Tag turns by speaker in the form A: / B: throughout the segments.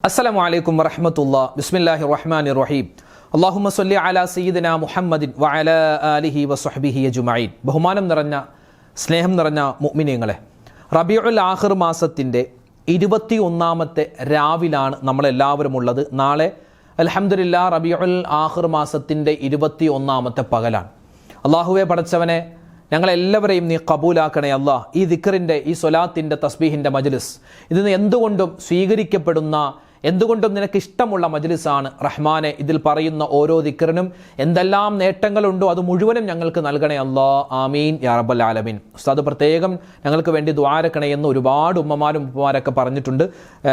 A: അസ്സലാമു അലൈക്കും വറഹ്മത്തുള്ളാഹി ബിസ്മില്ലാഹിർ റഹ്മാനിർ റഹീം അല്ലാഹുമ്മ സ്വല്ലി അലാ സയ്യിദിനാ മുഹമ്മദിൻ വഅലാ ആലിഹി വസ്വഹ്ബിഹി അജ്മഈൻ. ബഹുമാനം നിറഞ്ഞ സ്നേഹം നിറഞ്ഞ മുഅ്മിനീങ്ങളെ, റബീഉൽ ആഖിർ മാസത്തിൻ്റെ 21ാമത്തെ രാവിലാണ് നമ്മളെല്ലാവരും ഉള്ളത്. നാളെ അൽഹംദുലില്ലാഹ് റബീഉൽ ആഖിർ മാസത്തിൻ്റെ 21ാമത്തെ പകലാണ്. അല്ലാഹുവേ പടച്ചവനെ, ഞങ്ങളെല്ലാവരെയും നീ കബൂലാക്കണേ അല്ലാഹ്. ഈ ദിക്റിൻ്റെ, ഈ സ്വലാത്തിൻ്റെ, തസ്ബീഹിൻ്റെ മജ്ലിസ് ഇതിന് എന്തുകൊണ്ടും സ്വീകരിക്കപ്പെടുന്ന, എന്തുകൊണ്ടും നിനക്ക് ഇഷ്ടമുള്ള മജ്ലിസാണ് റഹ്മാനെ. ഇതിൽ പറയുന്ന ഓരോ ദിക്റിനും എന്തെല്ലാം നേട്ടങ്ങളുണ്ടോ അത് മുഴുവനും ഞങ്ങൾക്ക് നൽകണേ അല്ലാഹ്. ആമീൻ യാ റബ്ബൽ ആലമീൻ. ഉസ്താദ് പ്രത്യേകം ഞങ്ങൾക്ക് വേണ്ടി ദുആരക്കണേ എന്ന് ഒരുപാട് ഉമ്മമാരും ഉപ്പമാരൊക്കെ പറഞ്ഞിട്ടുണ്ട്.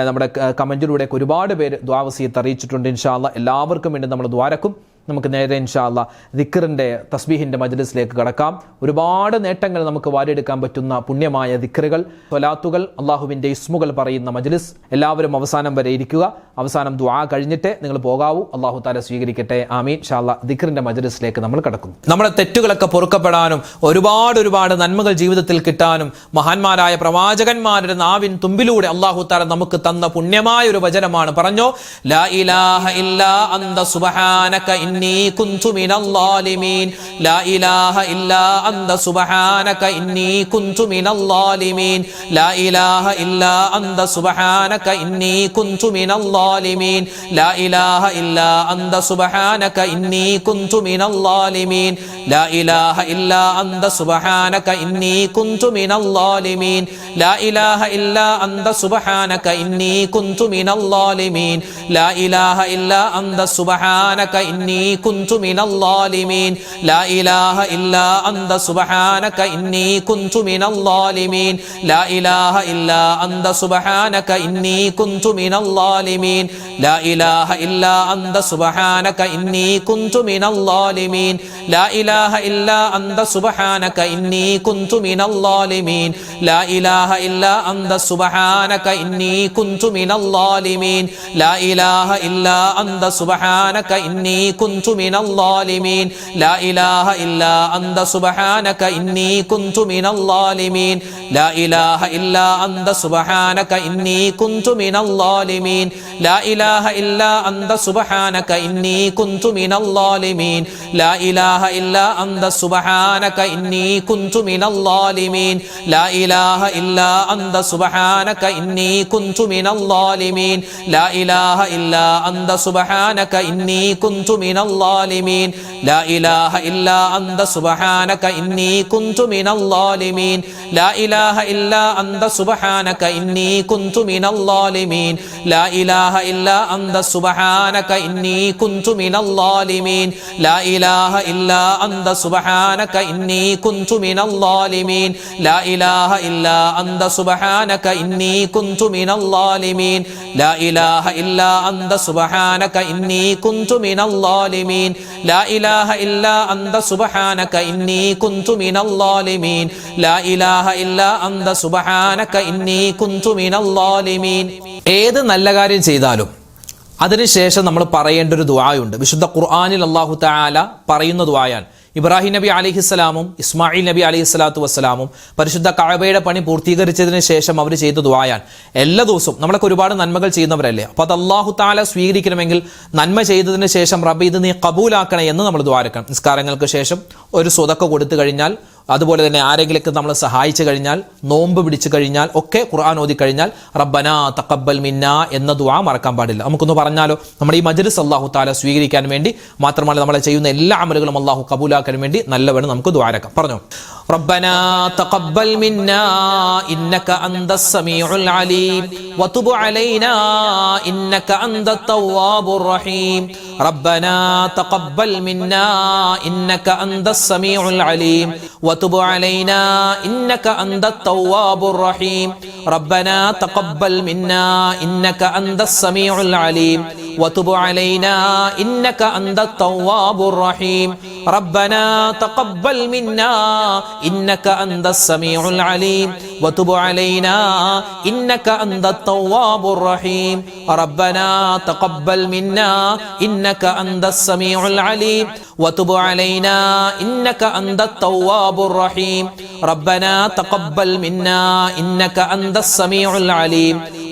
A: നമ്മുടെ കമൻറ്റിലൂടെ ഒരുപാട് പേര് ദുആ വസിയത്ത് അറിയിച്ചിട്ടുണ്ട്. ഇൻഷാ അല്ലാഹ് എല്ലാവർക്കും വേണ്ടി നമ്മൾ ദുആരക്കും. നമുക്ക് നേരെ ഇൻഷാ അല്ലാഹ് ദിക്റിൻ്റെ, തസ്ബീഹിൻ്റെ മജ്ലിസിലേക്ക് കടക്കാം. ഒരുപാട് നേട്ടങ്ങൾ നമുക്ക് വാരിയെടുക്കാൻ പറ്റുന്ന പുണ്യമായ ദിക്റുകൾ, സ്വലാത്തുകൾ, അള്ളാഹുവിൻ്റെ ഇസ്മുകൾ പറയുന്ന മജ്ലിസ്. എല്ലാവരും അവസാനം വരെ ഇരിക്കുക. അവസാനം ദുആ കഴിഞ്ഞിട്ടേ നിങ്ങൾ പോകാവൂ. അള്ളാഹു തആല സ്വീകരിക്കട്ടെ. ആമീൻ. ഇൻഷാ അല്ലാഹ് ദിക്റിൻ്റെ മജ്ലിസിലേക്ക് നമ്മൾ കടക്കുന്നു. നമ്മുടെ തെറ്റുകളൊക്കെ പൊറുക്കപ്പെടാനും ഒരുപാട് നന്മകൾ ജീവിതത്തിൽ കിട്ടാനും മഹാന്മാരായ പ്രവാചകന്മാരുടെ നാവിൻ തുമ്പിലൂടെ അള്ളാഹു തആല നമുക്ക് തന്ന പുണ്യമായ ഒരു വചനമാണ്. പറഞ്ഞോ, ലാ ഇലാഹ ഇല്ലാ അന്ത സുബ്ഹാനക ഇന്നി കുന്തു മിനൽ ളാലിമീൻ. ലാ ഇലാഹ ഇല്ലാ അന്ത സുബ്ഹാനക ഇന്നി കുന്തു മിനൽ ളാലിമീൻ. ലാ ഇലാഹ ഇല്ലാ അന്ത സുബ്ഹാനക ഇന്നി കുന്തു മിനൽ ളാലിമീൻ. ലാ ഇലാഹ ഇല്ലാ അന്ത സുബ്ഹാനക ഇന്നി കുന്തു മിനൽ ളാലിമീൻ. ലാ ഇലാഹ ഇല്ലാ അന്ത സുബ്ഹാനക ഇന്നി കുന്തു മിനൽ ളാലിമീൻ. ലാ ഇലാഹ ഇല്ലാ അന്ത സുബ്ഹാനക ഇന്നി കുന്തു മിനൽ ളാലിമീൻ. ലാ ഇലാഹ ഇല്ലാ അന്ത സുബ്ഹാനക ഇന്നി കുന്തു മിനൽ ളാലിമീൻ. ലാ ഇലാഹ ഇല്ലാ അന്ത സുബ്ഹാനക ഇന്നി കുന്തു മിനൽ ളാലിമീൻ. ലാ ഇലാഹ ഇല്ലാ അന്ത സുബ്ഹാനക ഇന്നി കുന്തു മിനൽ ളാലിമീൻ. ലാ ഇലാഹ ഇല്ലാ അന്ത സുബ്ഹാനക ഇന്നി കുന്തു മിനൽ ളാലിമീൻ. ലാ ഇലാഹ ഇല്ലാ അന്ത സുബ്ഹാനക ഇന്നി കുന്തു മിനൽ ളാലിമീൻ. ലാ ഇലാഹ ഇല്ലാ അന്ത സുബ്ഹാനക ഇന്നി കുന്തു മിനൽ ളാലിമീൻ. ലാ ഇലാഹ ഇല്ലാ അന്ത സുബ്ഹാനക ഇന്നി കുന്തു മിനൽ ളാലിമീൻ. ലാ ഇലാഹ ഇല്ലാ അന്ത സുബ്ഹാനക ഇന്നി കുന്തു മിനൽ ളാലിമീൻ. ലാ ഇലാഹ ഇല്ലാ അന്ത സുബ്ഹാനക ഇന്നി കുന്തു മിനൽ ളാലിമീൻ. ലാ ഇലാഹ ഇല്ലാ അന്ത സുബ്ഹാനക ഇന്നി കുന്തു മിനൽ ളാലിമീൻ. ലാ ഇലാഹ ഇല്ലാ അന്ത സുബ്ഹാനക ഇന്നി കുന്തു മിനൽ ളാലിമീൻ. ലാ ഇലാഹ ഇല്ലാ അന്ത സുബ്ഹാനക ഇന്നി കുന്തു മിനൽ ളാലിമീൻ. ലാ ഇലാഹ ഇല്ലാ അന്ത സുബ്ഹാനക ഇന്നി കുന്തു മിനൽ ളാലിമീൻ. ലാ ഇലാഹ ഇല്ലാ അന്ത സുബ്ഹാനക ഇന്നി കുന്തു മിനൽ ളാലിമീൻ. ലാ ഇലാഹ ഇല്ലാ അന്ത സുബ്ഹാനക ഇന്നി കുന്തു മിനൽ ളാലിമീൻ. ലാ ഇലാഹ ഇല്ലാ അന്ത സുബ്ഹാനക ഇന്നി കുന്തു മിനൽ ളാലിമീൻ. ലാ ഇലാഹ ഇല്ലാ അന്ത സുബ്ഹാനക ഇന്നി കുന്തു മിനൽ ളാലിമീൻ. ലാ ഇലാഹ ഇല്ലാ അന്ത സുബ്ഹാനക ഇന്നി കുന്തു മിനൽ ളാലിമീൻ. ലാ ഇലാഹ ഇല്ലാ അന്ത സുബ്ഹാനക ഇന്നി കുന്തു മിനൽ ളാലിമീൻ. ലാ ഇലാഹ ഇല്ലാ അന്ത സുബ്ഹാനക ഇന്നി കുന്തു മിനൽ ളാലിമീൻ. ലാ ഇലാഹ ഇല്ലാ അന്ത സുബ്ഹാനക ഇന്നി കുന്തു മിനൽ ളാലിമീൻ. ഏത് നല്ല കാര്യം ചെയ്താലും അതിനുശേഷം നമ്മൾ പറയേണ്ട ഒരു ദുആയുണ്ട്. വിശുദ്ധ ഖുർആനിൽ അല്ലാഹു തആല പറയുന്ന ദുആയാണ്. ഇബ്രാഹിം നബി അലൈഹിസ്സലാമും ഇസ്മായിൽ നബി അലൈഹിസ്സലാത്തു വസ്സലാമും പരിശുദ്ധ കഅബയുടെ പണി പൂർത്തീകരിച്ചതിന് ശേഷം അവർ ചെയ്ത ദുആയാണ്. എല്ലാ ദിവസവും നമ്മളൊക്കെ ഒരുപാട് നന്മകൾ ചെയ്യുന്നവരല്ലേ. അപ്പോൾ അത് അല്ലാഹു തആല സ്വീകരിക്കണമെങ്കിൽ നന്മ ചെയ്തതിന് ശേഷം റബ്ബേ ഇത് നീ കബൂലാക്കണേ എന്ന് നമ്മൾ ദുആരക്കണം. നിസ്കാരങ്ങൾക്ക് ശേഷം ഒരു സ്വതക്ക കൊടുത്തു കഴിഞ്ഞാൽ, അതുപോലെ തന്നെ ആരെങ്കിലൊക്കെ നമ്മൾ സഹായിച്ചു കഴിഞ്ഞാൽ, നോമ്പ് പിടിച്ചു കഴിഞ്ഞാൽ ഒക്കെ, ഖുർആൻ ഓതി കഴിഞ്ഞാൽ റബ്ബനാ തഖബ്ബൽ മിന്നാ എന്ന ദുആ മറക്കാൻ പാടില്ല. നമുക്കൊന്ന് പറഞ്ഞാലോ, നമ്മുടെ ഈ മജ്ലിസ് അല്ലാഹു തആല സ്വീകരിക്കാൻ വേണ്ടി മാത്രമല്ല, നമ്മളെ ചെയ്യുന്ന എല്ലാ അമലുകളും അല്ലാഹു കബൂലാക്കാൻ വേണ്ടി നല്ലവണ്ണം നമുക്ക് ദുആരക്കാം. പറഞ്ഞു, റബ്ബനാ തഖബ്ബൽ മിന്നാ ഇന്നക അന്തസ് സമീഉൽ അലീം വതുബ് അലൈനാ ഇന്നക അന്തത് തവ്വാബുർ റഹീം. റബ്ബനാ തഖബ്ബൽ മിന്നാ ഇന്നക അന്തസ് സമീഉൽ അലീം وتب علينا إنك أنت التواب الرحيم. ربنا تقبل منا إنك أنت السميع العليم وتب علينا إنك أنت التواب الرحيم. ربنا تقبل منا إنك أنت السميع العليم وتب علينا إنك أنت التواب الرحيم. ربنا تقبل منا إنك أنت السميع العليم وتب علينا إنك أنت التواب الرحيم. ربنا تقبل منا إنك أنت السميع العليم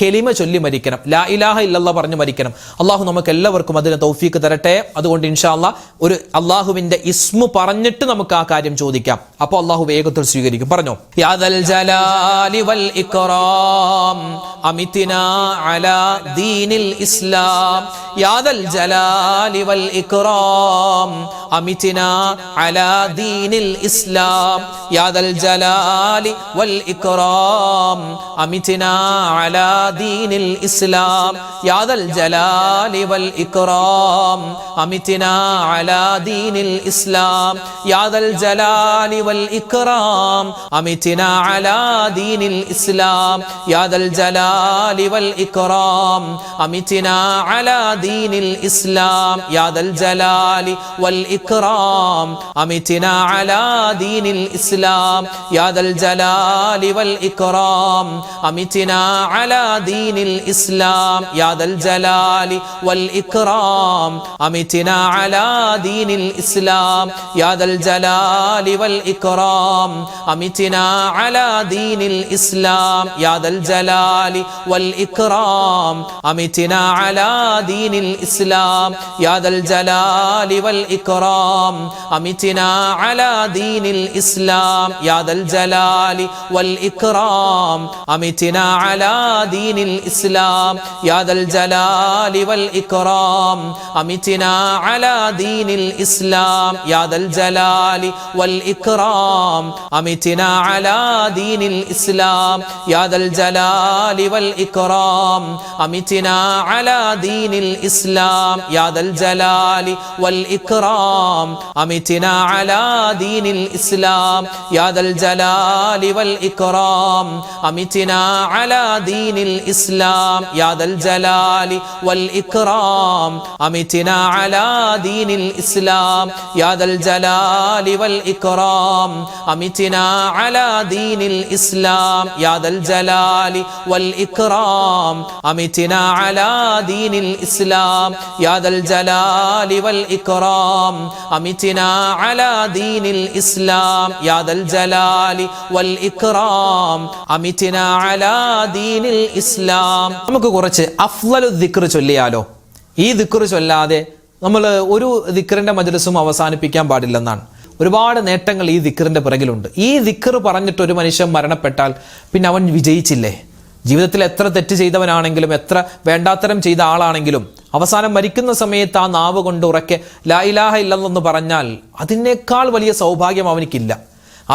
A: കെലിമ ചൊല്ലി മരിക്കണം, ലാ ഇലാഹ ഇല്ലല്ലാഹ് പറഞ്ഞു മരിക്കണം. അള്ളാഹു നമുക്ക് എല്ലാവർക്കും അതിന് തൗഫീക്ക് തരട്ടെ. അതുകൊണ്ട് ഇൻഷാ അല്ലാഹ് ഒരു അള്ളാഹുവിന്റെ ഇസ്മു പറഞ്ഞിട്ട് നമുക്ക് ആ കാര്യം ചോദിക്കാം. അപ്പോൾ അള്ളാഹു വേഗത്തിൽ സ്വീകരിക്കും. പറഞ്ഞോ, യാ ദൽ ജലാലി വൽ ഇക്റാം അമിതിനാ അലാ ദീനിൽ ഇസ്ലാം, യാ ദൽ ജലാലി വൽ ഇക്റാം അമിതിനാ അലാ ദീനിൽ ഇസ്ലാം, യാ ദൽ ജലാലി വൽ ഇക്റാം അമിതിനാ അലാ ദീനിൽ ഇസ്ലാം, യാ ദൽ ജലാലി വൽ ഇക്റാം അമിതിനാ അലാ ദീനിൽ ഇസ്ലാം, യാ ദൽ ജലാലി വൽ ഇക്റാം അമിതിനാ അലാ ദീനിൽ ഇസ്ലാം, യാ ദൽ ജലാലി വൽ ഇക്റാം അമിതിനാ അലാ ദീനിൽ ഇസ്ലാം, യാ ദൽ ജലാലി വൽ ഇക്റാം അമിതിനാ അലാ ദീനിൽ ഇസ്ലാം, യാ ദൽ ജലാലി വൽ ഇക്റാം അമിതിനാ അലാ ദീനിൽ ഇസ്ലാം, യാ ദൽ ജലാലി വൽ ഇക്റാം അമിതിനാ അലാ ദീനിൽ ഇസ്ലാം, യാ ദൽ ജലാലി വൽ ഇക്റാം അമിതിനാ അലാ ദീനിൽ ഇസ്ലാം, യാ ദൽ ജലാലി വൽ ഇക്റാം അമിതിനാ അലാ ദീനിൽ ഇസ്ലാം, യാ ദൽ ജലാലി വൽ ഇക്റാം അമിതിനാ അലാ ദീനിൽ ഇസ്ലാം, യാ ദൽ ജലാലി വൽ ഇക്റാം അമിതിനാ അലാ ദീനിൽ ഇസ്ലാം, യാ ദൽ ജലാലി വൽ ഇക്റാം അമിതിനാ അലാ ദീനിൽ ഇസ്ലാം, യാ ദൽ ജലാലി വൽ ഇക്റാം അമിതിനാ അലാ ദീനിൽ ഇസ്ലാം, യാ ദൽ ജലാലി വൽ ഇക്റാം അമിതിനാ അലാ ദീനിൽ ഇസ്ലാം, യാ ദൽ ജലാലി വൽ ഇക്റാം അമിതിനാ അലാ ദീനിൽ ഇസ്ലാം, യാ ദൽ ജലാലി വൽ ഇക്റാം അമിതിനാ അലാ ദീനിൽ ഇസ്ലാം, യാ ദൽ ജലാലി വൽ ഇക്റാം അമിതിനാ അലാ ദീനിൽ ഇസ്ലാം, യാ ദൽ ജലാലി വൽ ഇക്റാം അമിതിനാ അലാ ദീനിൽ ഇസ്ലാം, യാ ദൽ ജലാലി വൽ ഇക്റാം അമിതിനാ അലാ ദീനിൽ ഇസ്ലാം, യാ ദൽ ജലാലി വൽ ഇക്റാം അമിതിനാ അലാ ദീനിൽ ഇസ്ലാം, യാ ദൽ ജലാലി വൽ ഇക്റാം അമിതിനാ അലാ ദീനിൽ ഇസ്ലാം. നമുക്ക് കുറച്ച് അഫ്ളലു ദിക്ർ ചൊല്ലിയാലോ? ഈ ദിക്ർ ചൊല്ലാതെ നമ്മൾ ഒരു ദിക്റിന്റെ മജ്‌ലിസും അവസാനിപ്പിക്കാൻ പാടില്ലെന്നാണ്. ഒരുപാട് നേട്ടങ്ങൾ ഈ ദിക്റിന്റെ പിറകിലുണ്ട്. ഈ ദിക്ർ പറഞ്ഞിട്ട് ഒരു മനുഷ്യൻ മരണപ്പെട്ടാൽ പിന്നെ അവൻ വിജയിച്ചില്ലേ? ജീവിതത്തിൽ എത്ര തെറ്റ് ചെയ്തവനാണെങ്കിലും എത്ര വേണ്ടാത്തരം ചെയ്ത ആളാണെങ്കിലും അവസാനം മരിക്കുന്ന സമയത്ത് ആ നാവ് കൊണ്ട് ഉറക്കെ ലാ ഇലാഹ ഇല്ലല്ലാഹ് എന്ന് പറഞ്ഞാൽ അതിനേക്കാൾ വലിയ സൗഭാഗ്യം അവനിക്കില്ല.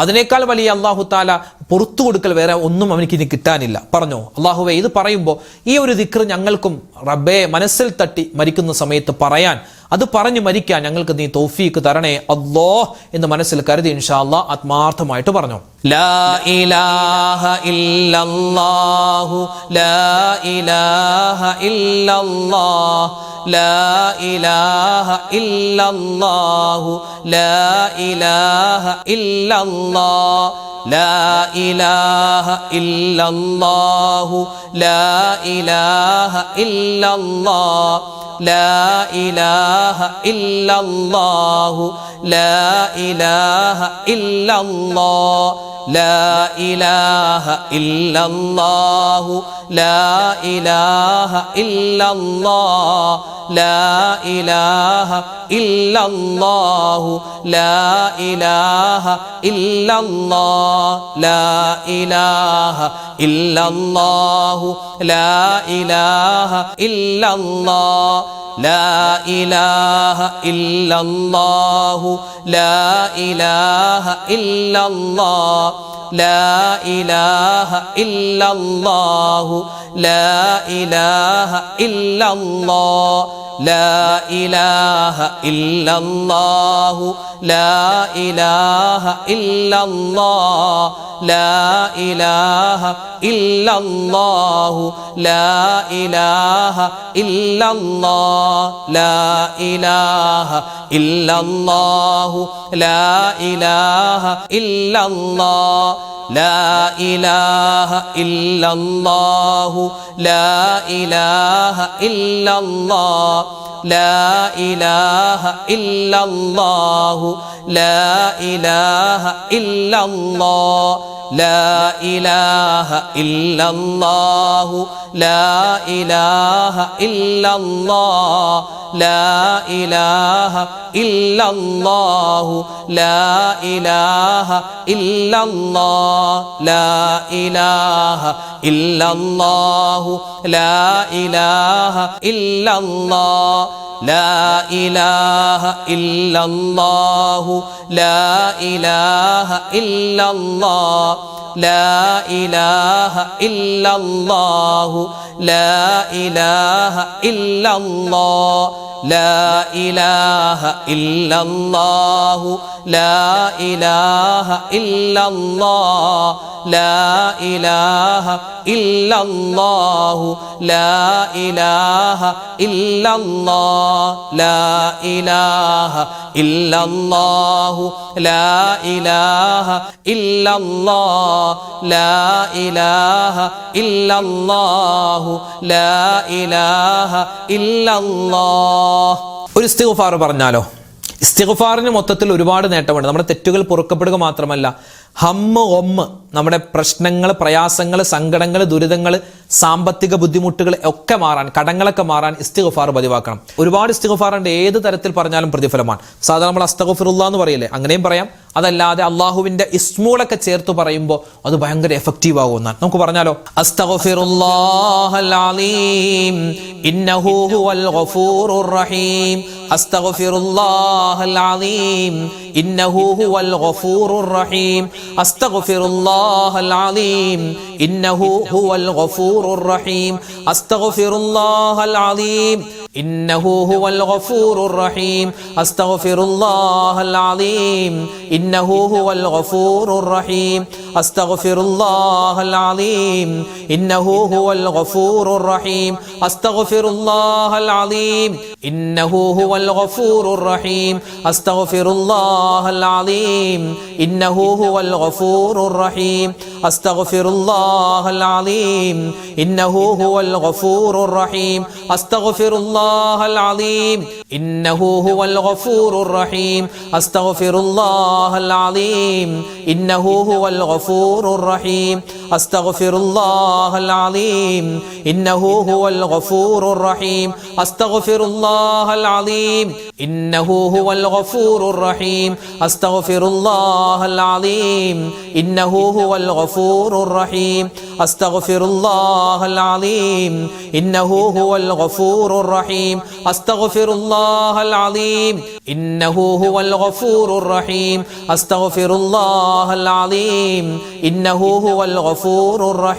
A: അതിനേക്കാൾ വലിയ അല്ലാഹു തആല പുറത്തു കൊടുക്കൽ വേറെ ഒന്നും അവനിക്ക് ഇനി കിട്ടാനില്ല. പറഞ്ഞോ, അല്ലാഹുവേ, ഇത് പറയുമ്പോൾ ഈ ഒരു ദിക്ർ ഞങ്ങൾക്കും റബ്ബേ മനസ്സിൽ തട്ടി മരിക്കുന്ന സമയത്ത് പറയാൻ, അത് പറഞ്ഞു മരിക്കാൻ ഞങ്ങൾക്ക് നീ തൗഫീക്ക് തരണേ അല്ലാഹ് എന്ന് മനസ്സിൽ കരുതി ഇൻഷാ അല്ലാഹ് ആത്മാർത്ഥമായിട്ട് പറഞ്ഞു. ലാ ഇലാഹ ഇല്ലല്ലാഹു ലാ ഇലാഹ ഇല്ലല്ലാഹ് ലാ ഇലാഹ ഇല്ലല്ലാഹു ലാ ഇലാഹ ഇല്ലല്ലാഹ് ലാ ഇലാഹ ഇല്ലല്ലാഹു ലാ ഇലാഹ ഇല്ലല്ലാഹ് ലാ ഇലാഹ ഇല്ലല്ലാഹു ലാ ഇലാഹ ഇല്ലല്ലാഹ് ലാ ഇലാഹ ഇല്ലല്ലാഹു ലാ ഇലാഹ ഇല്ലല്ലാഹ് ലാ ഇലാഹ ഇല്ലല്ലാഹു ലാ ഇലാഹ ഇല്ലല്ലാഹ് ലാ ഇലാഹ ഇല്ലല്ലാഹു ലാ ഇലാഹ ഇല്ലല്ലാഹ് ലാ ഇലാഹ ഇല്ലല്ലാഹു ലാ ഇലാഹ ഇല്ലല്ലാഹ് ലാ ഇലാഹ ഇല്ലല്ലാഹു ലാ ഇലാഹ ഇല്ലല്ലാഹ് ലാ ഇലാഹ ഇല്ലല്ലാഹു ലാ ഇലാഹ ഇല്ലല്ലാഹ് ലാ ഇലാഹ ഇല്ലല്ലാഹു ലാ ഇലാഹ ഇല്ലല്ലാഹ് ലാ ഇലാഹ ഇല്ലല്ലാഹു ലാ ഇലാഹ ഇല്ലല്ലാഹ് ലാ ഇലാഹ ഇല്ലല്ലാഹു ലാ ഇലാഹ ഇല്ലല്ലാഹ് ലാ ഇലാഹ ഇല്ലല്ലാഹു ലാ ഇലാഹ ഇല്ലല്ലാഹ് ലാ ഇലാഹ ഇല്ലല്ലാഹു ലാ ഇലാഹ ഇല്ലല്ലാഹ് ലാ ഇലാഹ ഇല്ലല്ലാഹു ലാ ഇലാഹ ഇല്ലല്ലാഹ് ലാ ഇലാഹ ഇല്ലല്ലാഹു ലാ ഇലാഹ ഇല്ലല്ലാഹ് ലാ ഇലാഹ ഇല്ലല്ലാഹു ലാ ഇലാഹ ഇല്ലല്ലാഹ് ലാ ഇലാഹ ഇല്ലല്ലാഹു ലാ ഇലാഹ ഇല്ലല്ലാഹ് ലാ ഇലാഹ ഇല്ലല്ലാഹു ലാ ഇലാഹ ഇല്ലല്ലാഹ് ലാ ഇലാഹ ഇല്ലല്ലാഹു ലാ ഇലാഹ ഇല്ലല്ലാഹ് ലാ ഇലാഹ ഇല്ലല്ലാഹു ലാ ഇലാഹ ഇല്ലല്ലാഹ് ലാ ഇലാഹ ഇല്ലല്ലാഹു ലാ ഇലാഹ ഇല്ലല്ലാഹ്. ഒരു ഇസ്തിഗ്ഫാർ പറഞ്ഞാലോ? ഇസ്തിഗ്ഫാറിന് മൊത്തത്തിൽ ഒരുപാട് നേട്ടമുണ്ട്. നമ്മുടെ തെറ്റുകൾ പൊറുക്കപ്പെടുക മാത്രമല്ല, ഹമ്മ് ഒമ്മ് നമ്മുടെ പ്രശ്നങ്ങൾ, പ്രയാസങ്ങൾ, സങ്കടങ്ങൾ, ദുരിതങ്ങൾ, സാമ്പത്തിക ബുദ്ധിമുട്ടുകൾ ഒക്കെ മാറാൻ, കടങ്ങളൊക്കെ മാറാൻ ഇസ്തിഗ്ഫാർ പതിവാക്കണം. ഒരുപാട് ഇസ്തിഗ്ഫാറുണ്ട്, ഏത് തരത്തിൽ പറഞ്ഞാലും പ്രതിഫലമാണ്. സാധാരണ നമ്മൾ അസ്തഗ്ഫിറുല്ലാഹ് എന്ന് പറയില്ലേ, അങ്ങനെയും പറയാം. അതല്ലാതെ അള്ളാഹുവിന്റെ ഇസ്മുകളൊക്കെ ചേർത്ത് പറയുമ്പോൾ അത് ഭയങ്കര എഫക്റ്റീവ് ആകുമെന്നാണ്. നമുക്ക് പറഞ്ഞാലോ? അസ്തഗ്ഫിറുല്ലാഹൽ അലീം ഇന്നഹു ഹുവൽ ഗഫൂറുർ റഹീം. അസ്തഗ്ഫിറുല്ലാഹൽ അലീം ഇന്നഹു ഹുവൽ ഗഫൂറുർ റഹീം. അസ്തഗ്ഫിറുല്ലാഹൽ അലീം ഇന്നഹു ഹുവൽ ഗഫൂറുർ റഹീം. അസ്തഗ്ഫിറുല്ലാഹൽ അലീം ഇന്നഹു ഹുവൽ ഗഫൂറുർ റഹീം. അസ്തഗ്ഫിറുല്ലാഹൽ അലീം ഇന്നഹു ഹുവൽ ഗഫൂറുർ റഹീം. അസ്തഗ്ഫിറുല്ലാഹൽ അലീം ഇന്നഹു ഹുവൽ ഗഫൂറുർ റഹീം. അസ്തഗ്ഫിറുല്ലാഹൽ അലീം ഇന്നഹു ഹുവൽ ഗഫൂറുർ റഹീം. അസ്തഗ്ഫിറുല്ലാഹൽ അലീം ഇന്നഹു ഹുവൽ ഗഫൂറുർ റഹീം. അസ്തഗ്ഫിറുല്ലാഹൽ അലീം ഇന്നഹു ഹുവൽ ഗഫൂറുർ റഹീം. അസ്തഗ്ഫിറുല്ലാഹൽ അലീം ഇന്നഹു ഹുവൽ ഗഫൂറുർ റഹീം. അസ്തഗ്ഫിറുല്ലാഹൽ അലീം ഇന്നഹു ഹുവൽ ഗഫൂറുർ റഹീം. അസ്തഗ്ഫിറുല്ലാഹൽ അലീം ഇന്നഹു ഹുവൽ ഗഫൂറുർ റഹീം. അസ്തഗ്ഫിറുല്ലാഹൽ അലീം ഇന്നഹു ഹുവൽ ഗഫൂറുർ റഹീം. അസ്തഗ്ഫിറുല്ലാഹൽ അലീം ഇന്നഹു ഹുവൽ ഗഫൂറുർ റഹീം. അസ്തഗ്ഫിറുല്ലാഹൽ അലീം ഇന്നഹു ഹുവൽ ഗഫൂറുർ റഹീം. അസ്തഗ്ഫിറുല്ലാഹൽ അലീം ഇന്നഹു ഹുവൽ ഗഫൂറുർ റഹീം. അസ്തഗ്ഫിറുല്ലാഹൽ അലീം ഇന്നഹു ഹുവൽ ഗഫൂറുർ റഹീം.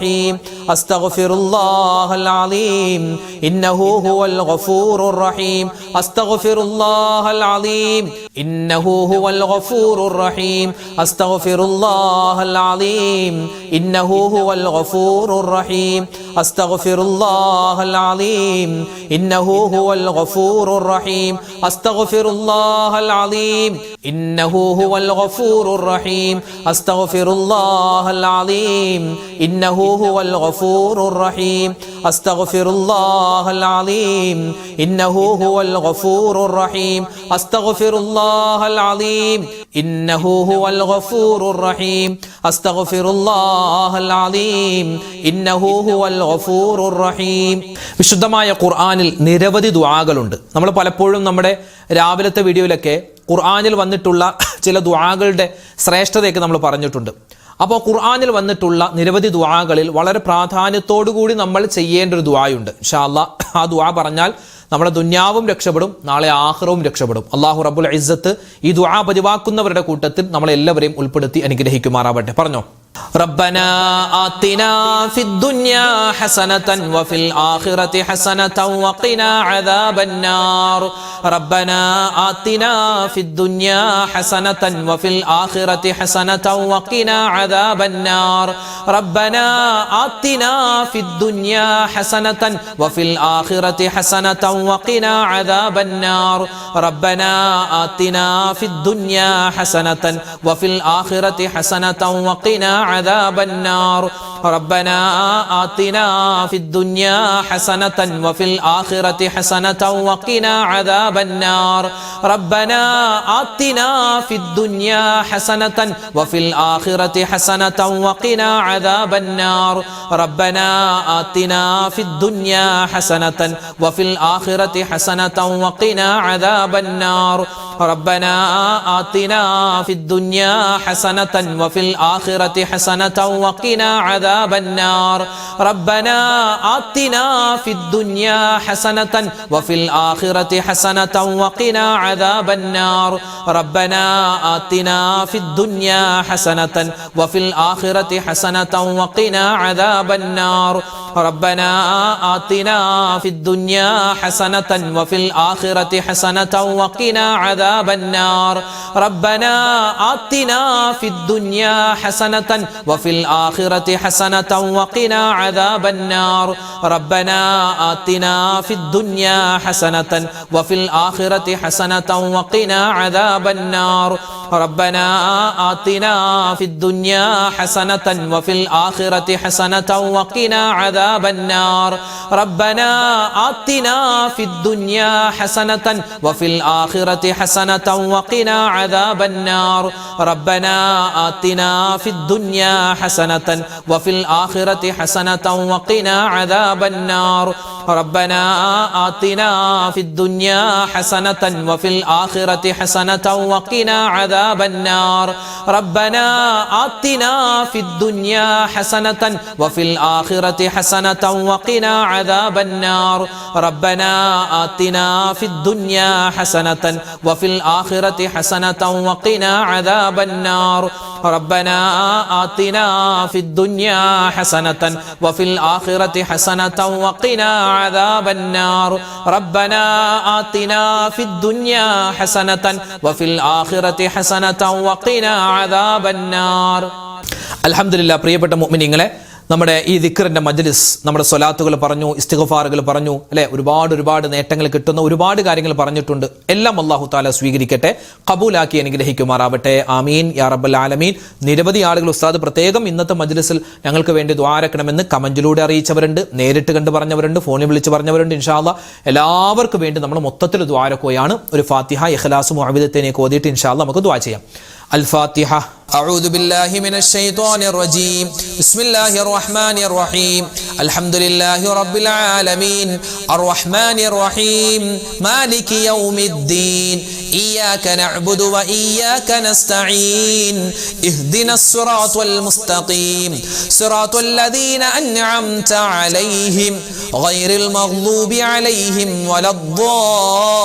A: അസ്തഗ്ഫിറുല്ലാഹൽ അലീം ഇന്നഹു ഹുവൽ ഗഫൂറുർ റഹീം. അസ്തഗ്ഫിറുല്ലാഹൽ അലീം ഇന്നഹു ഹുവൽ ഗഫൂറുർ റഹീം. അസ്തഗ്ഫിറുല്ലാഹൽ അലീം ഇന്നഹു ഹുവൽ ഗഫൂറുർ റഹീം. അസ്തഗ്ഫിറുല്ലാഹൽ അലീം ഇന്നഹു ഹുവൽ ഗഫൂറുർ റഹീം. അസ്തഗ്ഫിറുല്ലാഹൽ അലീം ഇന്നഹു ഹുവൽ ഗഫൂറുർ റഹീം. അസ്തഗ്ഫിറുല്ലാഹൽ അലീം ഇന്നഹു ഹുവൽ ഗഫൂറുർ റഹീം. അസ്തഗ്ഫിറുല്ലാഹൽ അലീം ഇന്നഹു ഹുവൽ ഗഫൂറുർ റഹീം. അസ്തഗ്ഫിറുല്ലാഹൽ അലീം ഇന്നഹു ഹുവൽ ഗഫൂറുർ റഹീം. അസ്തഗ്ഫിറുല്ലാഹൽ അലീം ഇന്നഹു ഹുവൽ ഗഫൂറുർ റഹീം. വിശുദ്ധമായ ഖുർആനിൽ നിരവധി ദുആകളുണ്ട്. നമ്മൾ പലപ്പോഴും നമ്മുടെ രാവിലത്തെ വീഡിയോയിലൊക്കെ ഖുർആനിൽ വന്നിട്ടുള്ള ചില ദുആകളുടെ ശ്രേഷ്ഠതയൊക്കെ നമ്മൾ പറഞ്ഞിട്ടുണ്ട്. അപ്പോൾ ഖുർആനിൽ വന്നിട്ടുള്ള നിരവധി ദുആകളിൽ വളരെ പ്രാധാന്യത്തോടു കൂടി നമ്മൾ ചെയ്യേണ്ട ഒരു ദുആയുണ്ട്. ഇൻഷാ അല്ലാഹ് ആ ദുആ പറഞ്ഞാൽ നമ്മുടെ ദുന്യാവും രക്ഷപ്പെടും, നാളെ ആഖിറവും രക്ഷപ്പെടും. അല്ലാഹു റബ്ബുൽ ഇസ്സത്ത് ഈ ദുആ പതിവാക്കുന്നവരുടെ കൂട്ടത്തിൽ നമ്മളെല്ലാവരെയും ഉൾപ്പെടുത്തി അനുഗ്രഹിക്കുമാറാവട്ടെ. പറഞ്ഞോ? ربنا آتنا في الدنيا حسنة وفي الآخرة حسنة وقنا عذاب النار. ربنا آتنا في الدنيا حسنة وفي الآخرة حسنة وقنا عذاب النار. ربنا آتنا في الدنيا حسنة وفي الآخرة حسنة وقنا عذاب النار. ربنا آتنا في الدنيا حسنة وفي الآخرة حسنة وقنا عذاب النار. ربنا آتنا في الدنيا حسنة وفي الآخرة حسنة وقنا عذاب النار. ربنا آتنا في الدنيا حسنة وفي الآخرة حسنة وقنا عذاب النار ربنا آتنا في الدنيا حسنة وفي الآخرة حسنة وقنا عذاب النار ربنا آتنا في الدنيا حسنة وفي الآخرة حسنة وقنا عذاب النار ربنا آتنا في الدنيا حسنة وفي الآخرة حسنة وقنا عذاب النار ربنا آتنا في الدنيا حسنة وفي الآخرة حسنة وقنا عذاب النار ربنا آتنا في الدنيا حسنة وفي الآخرة حسنة وقنا عذاب النار ربنا آتنا في الدنيا حسنة وفي الآخرة حسنة وقنا عذاب النار ربنا آتنا في الدنيا حسنة وفي الآخرة حسنة وقنا عذاب النار ربنا آتنا في الدنيا حسنة وفي الآخرة حسنة وقنا عذاب النار ربنا آتنا في الدنيا حسنة وفي الآخرة حسنة وقنا عذاب النار ربنا آتنا في الدنيا حسنة وفي الآخرة حسنة وقنا عذاب النار ربنا آتنا في الدنيا حسنة وفي الآخرة حسنة وقنا عذاب النار ربنا آتنا في الدنيا حسنة وفي الآخرة حسنة وقنا عذاب النار ربنا آتنا في الدنيا حسنة وفي الآخرة حسنة وقنا عذاب النار ربنا آتنا في الدنيا حسنة وفي الآخرة حسنة وقنا عذاب النار ربنا آتنا في الدنيا حسنة وفي الآخرة حسنة وقنا عذاب النار അൽഹംദുലില്ലാ പ്രിയപ്പെട്ട മുഅ്മിനീങ്ങളെ നമ്മുടെ ഈ ദിക്റിന്റെ മജ്ലിസ് നമ്മുടെ സ്വലാത്തുകൾ പറഞ്ഞു ഇസ്തിഗ്ഫാറുകൾ പറഞ്ഞു അല്ലെ ഒരുപാട് നേട്ടങ്ങൾ കിട്ടുന്ന ഒരുപാട് കാര്യങ്ങൾ പറഞ്ഞിട്ടുണ്ട് എല്ലാം അല്ലാഹു തആല സ്വീകരിക്കട്ടെ ഖബൂലാക്കി അനുഗ്രഹിക്കുമാറാവട്ടെ ആമീൻ യാ റബ്ബൽ ആലമീൻ നിരവധി ആളുകൾ ഉസ്താദ് പ്രത്യേകം ഇന്നത്തെ മജ്ലിസിൽ ഞങ്ങൾക്ക് വേണ്ടി ദുആ രക്കണമെന്ന് കമന്റിലൂടെ അറിയിച്ചവരുണ്ട് നേരിട്ട് കണ്ട് പറഞ്ഞവരുണ്ട് ഫോണിൽ വിളിച്ച് പറഞ്ഞവരുണ്ട് ഇൻഷാ അല്ലാഹ് എല്ലാവർക്കും വേണ്ടി നമ്മൾ മൊത്തത്തിൽ ദുആ രക്കുകയാണ് ഒരു ഫാത്തിഹ ഇഖ്ലാസ് മുഅവ്വിദത്തേനൊക്കെ ഓതിയിട്ട് ഇൻഷാ അല്ലാഹ് നമുക്ക് ദുആ ചെയ്യാം الفاتحة أعوذ بالله من الشيطان الرجيم بسم الله الرحمن الرحيم الحمد لله رب العالمين الرحمن الرحيم مالك يوم الدين إياك نعبد وإياك نستعين اهدنا الصراط المستقيم صراط الذين أنعمت عليهم غير المغضوب عليهم ولا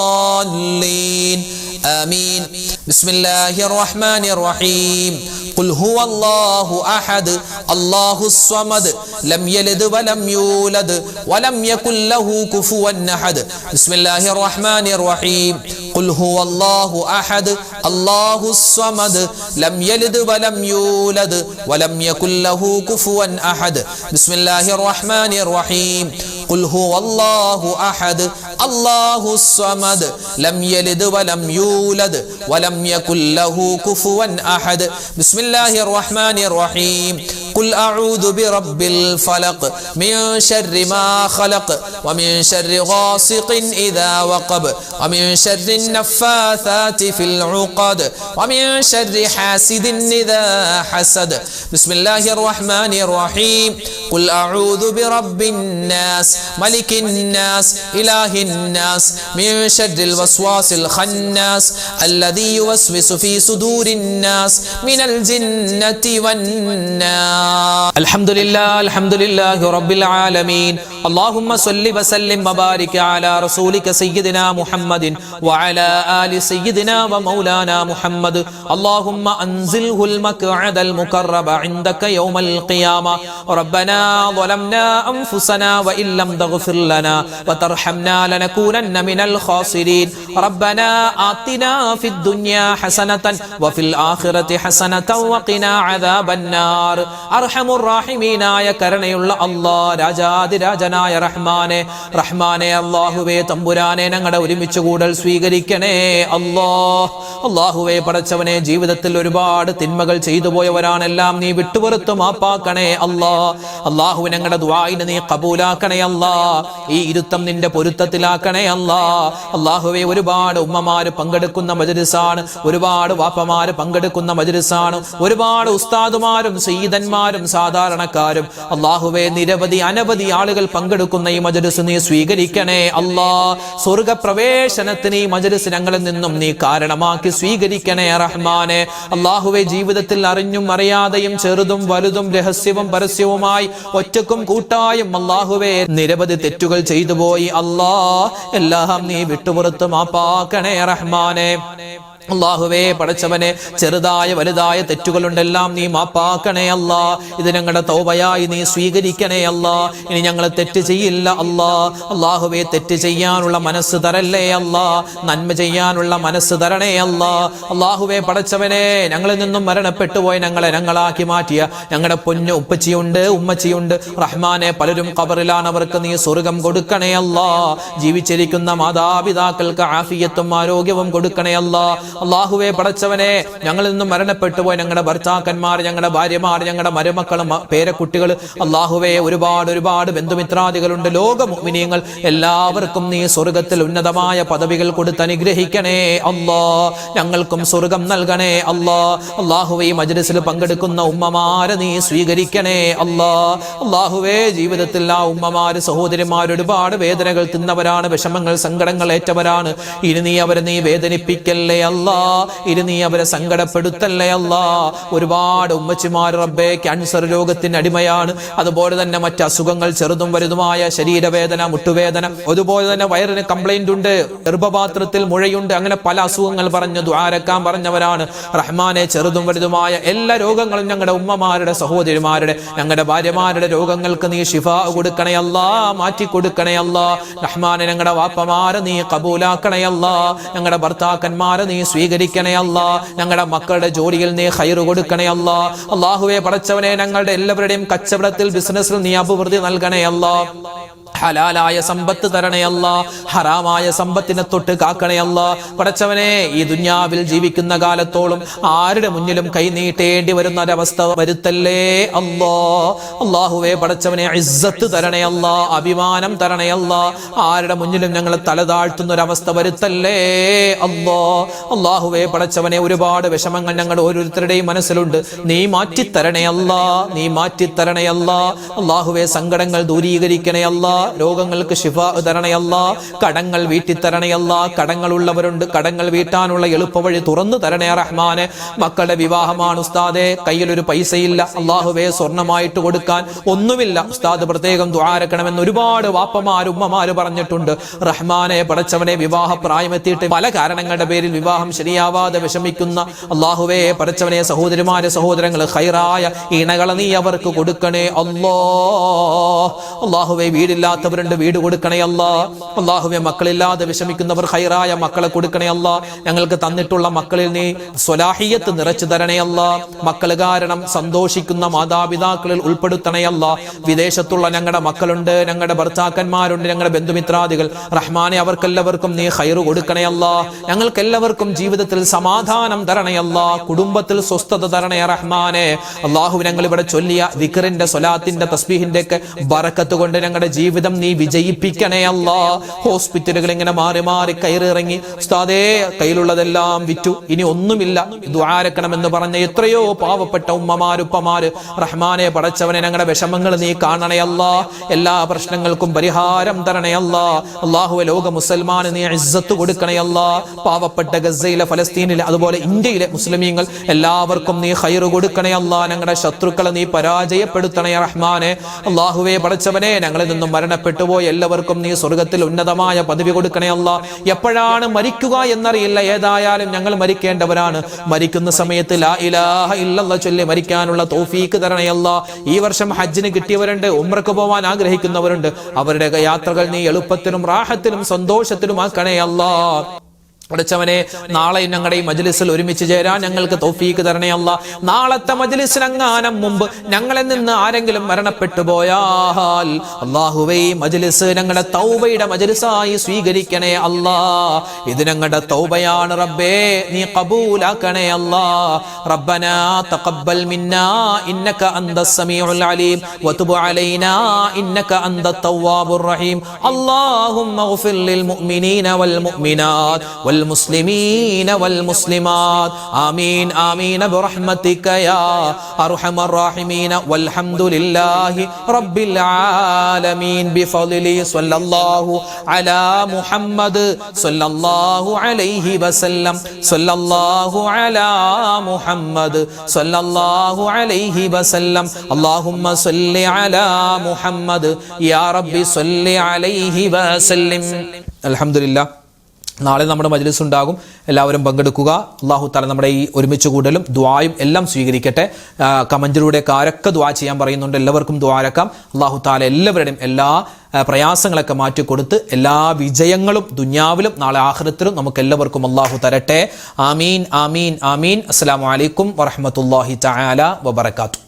A: الضالين آمين بسم الله الرحمن الرحيم قل هو الله أحد الله الصمد لم يلد ولم يولد ولم يكن له كفوا أحد بسم الله الرحمن الرحيم قل هو الله أحد الله الصمد لم يلد ولم يولد ولم يكن له كفوا أحد بسم الله الرحمن الرحيم قل هو الله أحد الله الصمد لم يلد ولم يولد ولم يكن له كفوا أحد بسم الله الرحمن الرحيم قل أعوذ برب الفلق من شر ما خلق ومن شر غاسق إذا وقب ومن شر النفاثات في العقد ومن شر حاسد إذا حسد بسم الله الرحمن الرحيم قل أعوذ برب الناس ملك الناس إله الناس من شر الوسواس الخناس الذي يوسوس في صدور الناس من الجنة والناس الحمد لله رب العالمين اللهم صل وسلم وبارك على رسولك سيدنا محمد وعلى آل سيدنا ومولانا محمد اللهم أنزله المقعد المقرب عندك يوم القيامة ربنا ظلمنا أنفسنا وإن لم تغفر لنا وترحمنا لنكونن من الخاسرين ربنا آتنا في الدنيا حسنة وفي الآخرة حسنة وقنا عذاب النار അർഹമുർ റഹീമീനായ കരുണയുള്ള അല്ലാഹ്, രാജാതിരാജനായ റഹ്മാനെ, റഹ്മാനെ അല്ലാഹുവേ തമ്പുരാനെ, ഞങ്ങളുടെ ഒരുമിച്ച് കൂടൽ സ്വീകരിക്കണേ അല്ലാഹ്. അല്ലാഹുവേ പടച്ചവനെ, ജീവിതത്തിൽ ഒരുപാട് തിന്മകൾ ചെയ്തു പോയവരാണെല്ലാം നീ വിട്ടുപുറത്ത് മാപ്പാക്കണേ അല്ലാഹ്. അല്ലാഹുവേ ഞങ്ങളുടെ ദുആഇനെ നീ ഖബൂലാക്കണേ അല്ലാഹ്. ഈ ഇരുത്തം നിന്റെ പൊരുത്തത്തിലാക്കണേ അല്ലാഹ്. അല്ലാഹുവേ ഒരുപാട് ഉമ്മമാര് പങ്കെടുക്കുന്ന മജ്‌ലിസാണ്, ഒരുപാട് വാപ്പമാര് പങ്കെടുക്കുന്ന മജ്‌ലിസാണ്, ഒരുപാട് ഉസ്താദുമാരും സയ്യിദന്മാരും സാധാരണക്കാരും അല്ലാഹുവേ നിരവധി അനവധി ആളുകൾ പങ്കെടുക്കുന്ന ഈ മജ്‌ലിസ് നീ സ്വീകരിക്കണേ അല്ലാഹ്. സ്വർഗ്ഗപ്രവേശനത്തിന് ഈ മജ്‌ലിസ് ഞങ്ങളിൽ നിന്നും നീ കാരണമാക്കി സ്വീകരിക്കണേ റഹ്മാനെ. അല്ലാഹുവേ ജീവിതത്തിൽ അറിഞ്ഞും അറിയാതെയും ചെറുതും വലുതും രഹസ്യവും പരസ്യവുമായി ഒറ്റക്കും കൂട്ടായും അല്ലാഹുവേ നിരവധി തെറ്റുകൾ ചെയ്തു പോയി അല്ലാഹ്. എല്ലാം നീ വിട്ടുപുറത്ത് മാപ്പാക്കണേ റഹ്മാനെ. അല്ലാഹുവേ പടച്ചവനെ, ചെറുതായ വലുതായ തെറ്റുകളുണ്ടെല്ലാം നീ മാപ്പാക്കണേ അല്ലാ. ഇത് ഞങ്ങളുടെ തൗബയായി നീ സ്വീകരിക്കണേ അല്ലാ. ഇനി ഞങ്ങൾ തെറ്റ് ചെയ്യില്ല അല്ലാ. അല്ലാഹുവേ തെറ്റ് ചെയ്യാനുള്ള മനസ്സ് തരല്ലേ അല്ലാ, നന്മ ചെയ്യാനുള്ള മനസ്സ് തരണേ അല്ലാ. അല്ലാഹുവേ പടച്ചവനെ, ഞങ്ങളിൽ നിന്നും മരണപ്പെട്ടു പോയ ഞങ്ങളാക്കി മാറ്റിയ ഞങ്ങളുടെ പൊന്നു ഉപ്പച്ചിയുണ്ട്, ഉമ്മച്ചിയുണ്ട് റഹ്മാനെ, പലരും ഖബറിലാണ്, അവർക്ക് നീ സ്വർഗം കൊടുക്കണേ അല്ലാ. ജീവിച്ചിരിക്കുന്ന മാതാപിതാക്കൾക്ക് ആഫിയത്തും ആരോഗ്യവും കൊടുക്കണേ അല്ലാ. അല്ലാഹുവേ പടച്ചവനെ, ഞങ്ങളിൽ നിന്നും മരണപ്പെട്ടു പോയ ഞങ്ങളുടെ ഭർത്താക്കന്മാർ, ഞങ്ങളുടെ ഭാര്യമാർ, ഞങ്ങളുടെ മരുമക്കളും പേരക്കുട്ടികൾ അല്ലാഹുവേ ഒരുപാട് ബന്ധുമിത്രാദികളുണ്ട്. ലോക മുഅ്മിനീങ്ങൾ എല്ലാവർക്കും നീ സ്വർഗത്തിൽ ഉന്നതമായ പദവികൾ കൊടുത്ത് അനുഗ്രഹിക്കണേ അല്ലാ. ഞങ്ങൾക്കും സ്വർഗം നൽകണേ അല്ലാ. അല്ലാഹുവേ മജ്‌ലിസിൽ പങ്കെടുക്കുന്ന ഉമ്മമാരെ നീ സ്വീകരിക്കണേ അല്ലാ. അല്ലാഹുവേ ജീവിതത്തിൽ ആ ഉമ്മമാര് സഹോദരിമാർ ഒരുപാട് വേദനകൾ തിന്നവരാണ്, വിഷമങ്ങൾ സങ്കടങ്ങൾ ഏറ്റവരാണ്. ഇനി നീ അവരെ നീ വേദനിപ്പിക്കല്ലേ അല്ലാ. ഇനി നീ അവരെ സങ്കടപ്പെടുത്തല്ലേ അല്ലാ. ഒരുപാട് ഉമ്മച്ചിമാർ റബ്ബേ ക്യാൻസർ രോഗത്തിന് അടിമയാണ്, അതുപോലെ തന്നെ മറ്റ് അസുഖങ്ങൾ ചെറുതും വലുതുമായ ശരീരവേദന, മുട്ടുവേദന, അതുപോലെ തന്നെ വയറിന് കംപ്ലൈന്റ് ഉണ്ട്, ഗർഭപാത്രത്തിൽ മുഴയുണ്ട്, അങ്ങനെ പല അസുഖങ്ങൾ പറഞ്ഞു ദുആരക്കാൻ പറഞ്ഞവരാണ് റഹ്മാനെ. ചെറുതും വലുതുമായ എല്ലാ രോഗങ്ങളും ഞങ്ങളുടെ ഉമ്മമാരുടെ, സഹോദരിമാരുടെ, ഞങ്ങളുടെ ഭാര്യമാരുടെ രോഗങ്ങൾക്ക് നീ ശിഫാ കൊടുക്കണേ അല്ലാ, മാറ്റി കൊടുക്കണേ അല്ലാ. റഹ്മാനെ ഞങ്ങളുടെ വാപ്പമാരെ നീ ഖബൂലാക്കണേ അല്ലാ. ഞങ്ങളുടെ ഭർത്താക്കന്മാരെ നീ സ്വീകരിക്കണേ അല്ലാ. ഞങ്ങളുടെ മക്കളുടെ ജോലിയിൽ നീ ഖൈർ കൊടുക്കണേ അല്ലാ. അല്ലാഹുവേ പടച്ചവനെ, ഞങ്ങളുടെ എല്ലാവരുടെയും കച്ചവടത്തിൽ ബിസിനസ്സിൽ നീ അഭിവൃദ്ധി നൽകണേ അല്ലാ. ഹലാലായ സമ്പത്ത് തരണേ അല്ലാ. ഹറാമായ സമ്പത്തിനെ തൊട്ട് കാക്കണേ അല്ലാ. പടച്ചവനെ, ഈ ദുനിയാവിൽ ജീവിക്കുന്ന കാലത്തോളം ആരുടെ മുന്നിലും കൈ നീട്ടേണ്ടി വരുന്ന ഒരവസ്ഥ വരുത്തല്ലേ അല്ലാ. അല്ലാഹുവേ പടച്ചവനെ, ഇസ്സത്ത് തരണേ അല്ലാ, അഭിമാനം തരണേ അല്ലാ. ആരുടെ മുന്നിലും ഞങ്ങൾ തല താഴ്ത്തുന്ന ഒരവസ്ഥ വരുത്തല്ലേ അല്ലാ. അല്ലാഹുവേ പടച്ചവനെ, ഒരുപാട് വിഷമങ്ങൾ ഞങ്ങൾ ഓരോരുത്തരുടെയും മനസ്സിലുണ്ട്, നീ മാറ്റിത്തരണേ അല്ലാ, നീ മാറ്റിത്തരണേ അല്ലാ. അല്ലാഹുവേ സങ്കടങ്ങൾ ദൂരീകരിക്കണേ അല്ലാ. രോഗങ്ങൾക്ക് ശിഫ തരണേ അല്ലാ. കടങ്ങൾ വീട്ടി തരണേ അല്ലാ. കടങ്ങളുള്ളവരുണ്ട്, കടങ്ങൾ വീട്ടാനുള്ള എളുപ്പവഴി തുറന്നു തരണേ റഹ്മാനെ. മക്കളുടെ വിവാഹമാണ് ഉസ്താദേ, കയ്യിലൊരു പൈസയില്ല അല്ലാഹുവേ, സ്വർണമായിട്ട് കൊടുക്കാൻ ഒന്നുമില്ല ഉസ്താദ്, പ്രത്യേകം ദുആരക്കണമെന്ന് ഒരുപാട് വാപ്പമാര് ഉമ്മമാര് പറഞ്ഞിട്ടുണ്ട് റഹ്മാനെ. പടച്ചവനെ, വിവാഹ പ്രായമെത്തിയിട്ട് പല കാരണങ്ങളുടെ പേരിൽ വിവാഹം ശരിയാവാതെ വിഷമിക്കുന്ന അല്ലാഹുവേ പടച്ചവനെ, സഹോദരിമാരെ സഹോദരങ്ങൾ ഖൈറായ ഇണകളെ നീ അവർക്ക് കൊടുക്കണേ അല്ലാ. അല്ലാഹുവേ വീടില്ലാത്തവരുണ്ട്, വീട് കൊടുക്കണേ അല്ലാ. അല്ലാഹുവേ മക്കളില്ലാതെ വിഷമിക്കുന്നവർ ഖൈറായ മക്കളെ കൊടുക്കണേ അല്ലാ. ഞങ്ങൾക്ക് തന്നിട്ടുള്ള മക്കളിൽ നീ സ്വലാഹിയത്ത് നിറച്ചു തരണേ അല്ലാ. മക്കൾ കാരണം സന്തോഷിക്കുന്ന മാതാപിതാക്കളിൽ ഉൾപ്പെടുത്തണേ അല്ലാ. വിദേശത്തുള്ള ഞങ്ങളുടെ മക്കളുണ്ട്, ഞങ്ങളുടെ ഭർത്താക്കന്മാരുണ്ട്, ഞങ്ങളുടെ ബന്ധുമിത്രാദികൾ റഹ്മാനെ, അവർക്കെല്ലാവർക്കും നീ ഖൈർ കൊടുക്കണേ അല്ലാ. ഞങ്ങൾക്ക് എല്ലാവർക്കും ജീവിതത്തിൽ സമാധാനം തരണേ അല്ലാ. കുടുംബത്തിൽ സ്വസ്ഥത തരണേ റഹ്മാനെ. അല്ലാഹു ഞങ്ങൾ ഇവിടെ ചൊല്ലിയ ദിക്റിന്റെ, സ്വലാത്തിന്റെ, തസ്ബീഹിന്റെ ഒക്കെ ബറക്കത്ത് കൊണ്ട് ഞങ്ങളുടെ ജീവിതം നീ വിജയിപ്പിക്കണേ അല്ലാ. ഹോസ്പിറ്റലുകൾ ഇങ്ങനെ മാറി മാറി കയറിറങ്ങി ഉസ്താദേ കയ്യിലുള്ളതെല്ലാം വിറ്റു, ഇനി ഒന്നുമില്ല, ദുആരക്കണമെന്ന് പറഞ്ഞ എത്രയോ പാവപ്പെട്ട ഉമ്മമാരുപ്പമാര് റഹ്മാനെ പടച്ചവനെ, ഞങ്ങളുടെ വിഷമങ്ങൾ നീ കാണണേ അല്ലാ. എല്ലാ പ്രശ്നങ്ങൾക്കും പരിഹാരം തരണേ അല്ലാ. അല്ലാഹുവേ ലോക മുസൽമാന് നീ ഇസ്സത്ത് കൊടുക്കണേ അല്ലാ. പാവപ്പെട്ട ഗസയിലെ, ഫലസ്തീനിലെ, അതുപോലെ ഇന്ത്യയിലെ മുസ്ലിമീങ്ങൾ എല്ലാവർക്കും നീ ഖൈർ കൊടുക്കണേ അല്ലാ. ഞങ്ങളുടെ ശത്രുക്കളെ നീ പരാജയപ്പെടുത്തണേ റഹ്മാനെ. അല്ലാഹുവേ പടച്ചവനെ, ഞങ്ങളിൽ നിന്നും മരണപ്പെട്ടു പോയ എല്ലാവർക്കും നീ സ്വർഗത്തിൽ ഉന്നതമായ പദവി കൊടുക്കണേ അല്ലാ. എപ്പോഴാണ് മരിക്കുക എന്നറിയില്ല, ഏതായാലും ഞങ്ങൾ മരിക്കേണ്ടവരാണ്. മരിക്കുന്ന സമയത്ത് ലാ ഇലാഹ ഇല്ലല്ലാഹ് ചൊല്ലി മരിക്കാനുള്ള തൗഫീക്ക് തരണേ അല്ലാ. ഈ വർഷം ഹജ്ജിന് കിട്ടിയവരുണ്ട്, ഉംറക്ക് പോവാൻ ആഗ്രഹിക്കുന്നവരുണ്ട്, അവരുടെ യാത്രകൾ നീ എളുപ്പത്തിലും റാഹത്തിലും സന്തോഷത്തിലും ആക്കണേ അല്ലാ. പഠിച്ചവനെ നാളെ ഞങ്ങളുടെ ഈ മജ്ലിസിൽ ഒരുമിച്ച് ചേരാൻ ഞങ്ങൾക്ക് തൗഫീക്ക് തരണേ അല്ലാഹ്. നാളത്തെ മജ്ലിസിനെങ്ങാനും മുമ്പ് ഞങ്ങളിൽ നിന്ന് ആരെങ്കിലും മരണപ്പെട്ടു പോയാൽ അല്ലാഹുവേ ഈ മജ്ലിസ് ഞങ്ങളുടെ തൗബയുടെ മജ്ലിസായി സ്വീകരിക്കണേ അല്ലാഹ്. ഇത് ഞങ്ങളുടെ തൗബയാണ് റബ്ബേ, നീ ഖബൂലാക്കണേ അല്ലാഹ്. റബ്ബനാ തഖബ്ബൽ മിന്നാ ഇന്നക അന്തസ് സമീഉൽ അലീം വതുബ് അലൈനാ ഇന്നക അന്തത് തവ്വാബുർ റഹീം. അല്ലാഹുമ്മഗ്ഫിർ ലിൽ മുഅ്മിനീന വൽ മുഅ്മിനാത് والمسلمين والمسلمات آمين آمين برحمتك يا أرحم الراحمين والحمد لله رب العالمين بفضل صلى الله على محمد صلى الله عليه وسلم صلى الله على محمد صلى الله عليه وسلم اللهم صل على محمد يا رب صل عليه وسلم. الحمد لله. നാളെ നമ്മുടെ മജ്ലിസ് ഉണ്ടാകും, എല്ലാവരും പങ്കെടുക്കുക. അല്ലാഹു തആല നമ്മുടെ ഈ ഒരുമിച്ച് കൂടലും ദുആയും എല്ലാം സ്വീകരിക്കട്ടെ. കമന്റിലൂടെ ആരൊക്കെ ദുആ ചെയ്യാൻ പറയുന്നുണ്ട്, എല്ലാവർക്കും ദുആരക്കാം. അല്ലാഹു തആല എല്ലാവരുടെയും എല്ലാ പ്രയാസങ്ങളൊക്കെ മാറ്റിക്കൊടുത്ത് എല്ലാ വിജയങ്ങളും ദുനിയാവിലും നാളെ ആഖിറത്തിലും നമുക്ക് എല്ലാവർക്കും അല്ലാഹു തരട്ടെ. ആമീൻ ആമീൻ ആമീൻ. അസ്സലാമു അലൈക്കും വറഹ്മത്തുള്ളാഹി തആല വബറകാതുഹു.